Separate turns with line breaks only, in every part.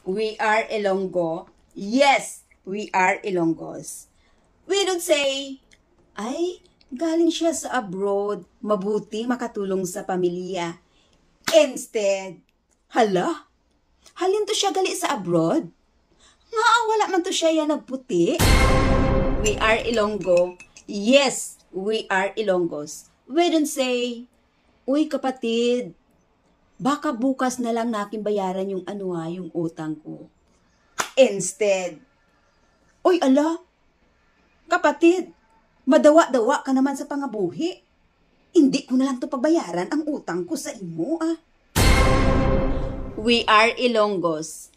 we are Ilonggo. Yes, we are Ilonggos. We don't say, ay, galing siya sa abroad, mabuti makatulong sa pamilya. Instead, hala, halin to siya gali sa abroad? Nga, wala man to siya yan nagputi. We are Ilonggo. Yes, we are Ilonggos. We don't say, uy kapatid, baka bukas na lang nakin bayaran yung yung utang ko. Instead, uy ala, kapatid, madawa-dawa ka naman sa pangabuhi. Hindi ko na lang to pagbayaran ang utang ko sa imo We are Ilonggos.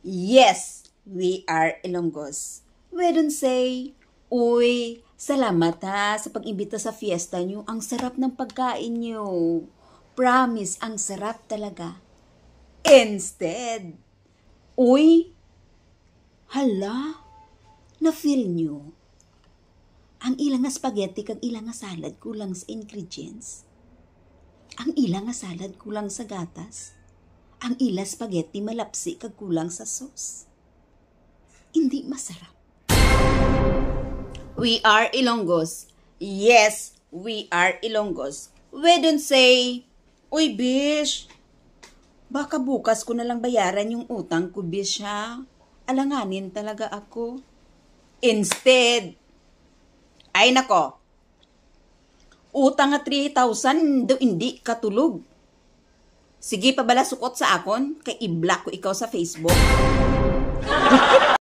Yes, we are Ilonggos. We don't say, uy, salamat sa pag-imbita sa fiesta nyo. Ang sarap ng pagkain nyo. Promise, ang sarap talaga. Instead, uy, hala, na-feel nyo? Ang ilang nga spaghetti kag ilang nga salad kulang sa ingredients. Ang ilang nga salad kulang sa gatas. Ang ilang spaghetti malapsi kag kulang sa sauce. Hindi masarap. We are Ilonggos. Yes, we are Ilonggos. We don't say, uy bish, baka bukas ko na lang bayaran yung utang ko bish ha. Alanganin talaga ako. Instead, ay nako, utang nga 3,000 do hindi katulog. Sige pabala sukot sa akon, kay i-block ko ikaw sa Facebook.